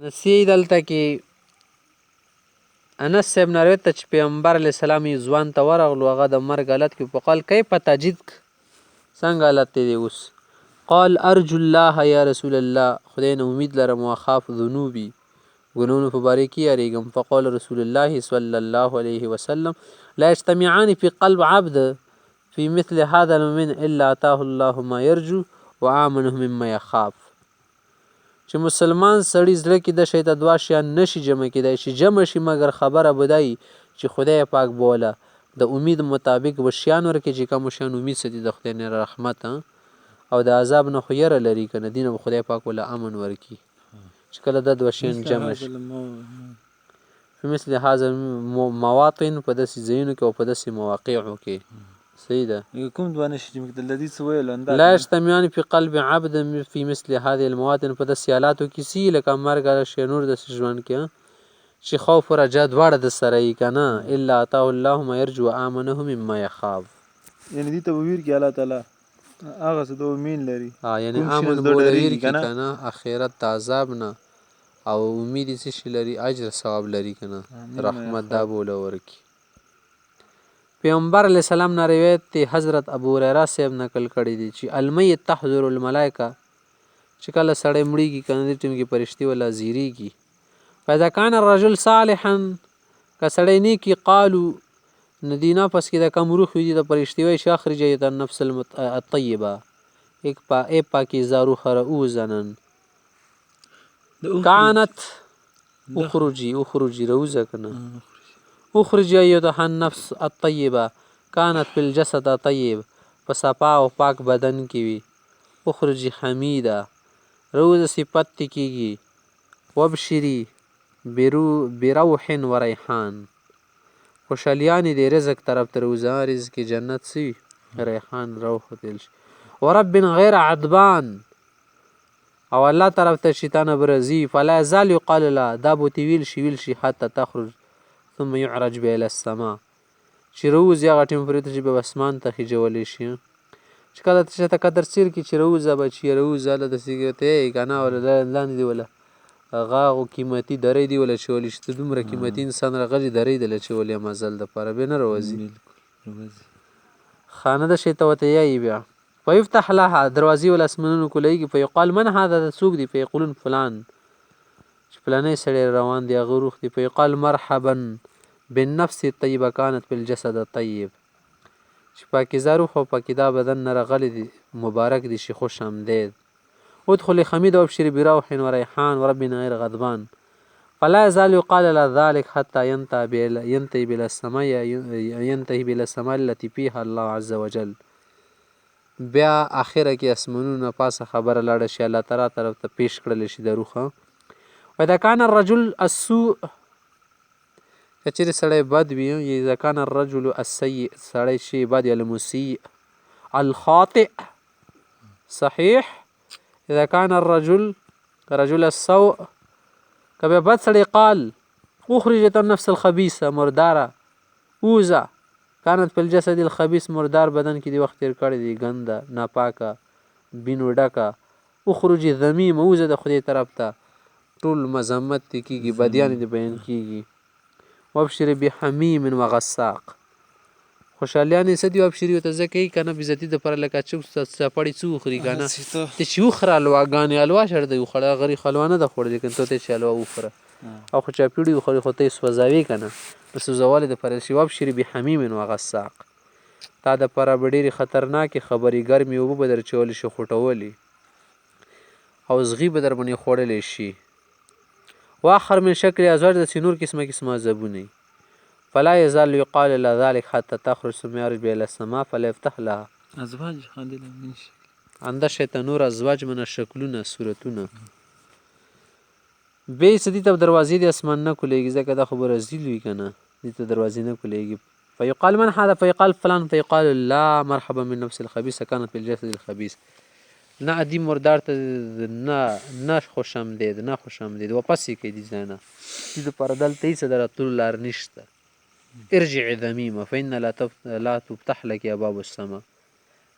نسی دلته کې انس صاحب نه روایت چې پیغمبر علیه السلام یې ځوان ته ورغلو هغه د مرګ حالت کې په قال کیف تجدک څنګه حالت دی اوس قال ارجو الله یا رسول الله خدای نه امید لرم واخاف ذنوبي ګناهونو په باره کې یاریږم فقال رسول الله صلی الله علیه وسلم لا يجتمعان في قلب عبد في مثل هذا المؤمن الا اتاه الله ما يرجو وآمنه مما يخاف چې مسلمان سړی زړه کې د شی ته دوه شیان نشي جمع کېدای شي جمع شي مګر خبره بدای چې خدای پاک بوله د امید مطابق به شیان ورکړي چې کوم شیان امید ساتي د خدای نه رحمت او د عذاب نه خو یره لري که نه دي نه به خدای پاک وله امن ورکړي چې کله دا دوه شیان جمع شي په مثل هذا مواطن په داسې ځایونو کې او په داسې مواقعو کې صحیح ده کوم دوه نشي جمع کېدل د دې څه ویل لا يجتمعان في قلب عبد في مثل هذه المواطن په داسې حالاتو کې سي لکه مرګ شي نور داسې ژوند کې چې خوف و رجا دواړه د سره یي که نه الا اتاه الله ما يرجو وآمنه مما يخاف یعنې دې ته به ویر کړي الله تعالی هغه څه ته امید لري یعنې امن به ویر کړي که نه اخرت د عذاب نه او امید یې څه شي لري اجر ثواب لري که نه رحمت دا به وله ورکړي پیغمبر علیه السلام نه روایت دی حضرت ابو هریره صاحب نقل کړی دی چې المیت تحضر الملائکه چې کله سړی مړیږي که نه دې ټیم کې فرشتې وله زیریږي فاذا کان الرجل صالحا که سړی نیکي قالو نو دې نفس کې د کم روح وي د فرشتې وایي چې اخرج ایت النفس الطیبه ای پاکیزه روح رؤوزنن کانت اخرجی روزه که نه اخرج ایتها النفس الطیبه کانت فی الجسد طیب په صفا او پاک بدن کې وي اخرج حمیده روز صفت کېږي وبشری بروح و ریحان خوشحالیانې د رزق طرف ته روزه رزق جنت سی ریحان روح تل شي ورب غیر عدبان او الله طرف ته شیطان برزي فلا یزال یقال له دا به ویل شي حتی تخرج ثم يعرج به الى السماء چې روز هغه ټیم پورې ته چې به اسمان ته خېجولی شي چې کله ته قدر سیر کې چې روزه به چې روزه هله داسې ته یې که نه وله لاندې دی وله هغه قیمتي درۍ دی وله اچولی چې ته دومره قیمتي انسان راغلي درۍ دله اچولې مزل دپاره بیا نه راوځي خانه د شی ته ورته یایي بیا فیفتح لها دروازې وله اسمانونو کلیږي فیقال من هذا څوک دی فیقولون فلان چې فلانی سړی روان دی هغه روح دی فیقال مرحبا بالنفس الطیبه کانت فی الجسد الطیب چې پاکیزه روح او پاکیده بدن نه راغلی دی مبارک دی شي خوش آمدید ادخل خمید وابشر بروح و ریحان ورب غیر غضبان فلا یزال یقال له ذلك حتى ينتهي بلا السماء التي فيها الله عز وجل بیا اخره کې اسمانونه پاسه خبره لاړه شي الله تعالی طرف ته پیش کړلی شي د روح واذا كان الرجل السوء کچېرې سړی بد وي اذا كان الرجل السيء سړی شي بد المسيء الخاطئ صحیح اذا كان الرجل السوء که بیا بد سړی قال اخرجت النفس الخبيثه مرداره اوزه کانت په الجسد الخبیث مردار بدن کې دی وخت تیر کړی دی ګنده ناپاکه بینو ډکه اخرج ذمیم اوزه د خدای طرف ته ټول مذمت دی کېږي بدیان دی بیان کېږي وابشر بحمیم و غساق خوشحالیانې څه دي وابشري ورته ځکه یې که نه بېزتي دپاره لکه چپړې څه وخوري که نه ته چې وخوره حلواګانې حلوا شړ دی وخوړه غریب حلوا نه ده خوړلې لیکن ته چې حلوا وخوره او خو چاپېړې وخورې خو ته یې سوځوې که نه د سوځوالي دپاره شي وابشر بحمیم و غساق تا دپاره به ډېرې خطرناکې خبرې ګرمې اوبه به در اچولی شي خوټولي او زغي به در باندې خوړلی شي واخر من شکل ازواج داسې نور قسمه قسمه عذابونه فلا یزال یقال له ذلك حتى تخرج ثم يرج الى السماء فلا يفتح لها ازواج خاندل من شکل انده شیطان نور ازواج منه شکلونه صورتونه بیا څه دي ته دروازې د اسمان نه کولیږي ځکه دا خو به رزیل وي که نه دې ته دروازې نه کولیږي فیقال من هذا فیقال فلان فیقال لا مرحبا من نفس الخبیثه كانت في الجسد الخبیث نه ادي مردار ته نه خوش آمدید نه خوش آمدید واپس یې کوي دې ځای نه دې دپاره دلته هېڅ د راتلو لار نشته ارجع ذمیمه فإن لا تفتح لك ابواب السما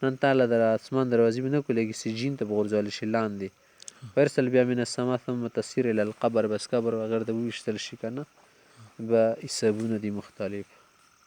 نن تا له د اسمان دروازې به نه کولیږي سجین ته به غورځولی شي لاندې ويرسل بیا من السما ثم تسیر الى القبر، بس قبر وغیره ته وویشتل شي که نه به حسابونه دي مختلف.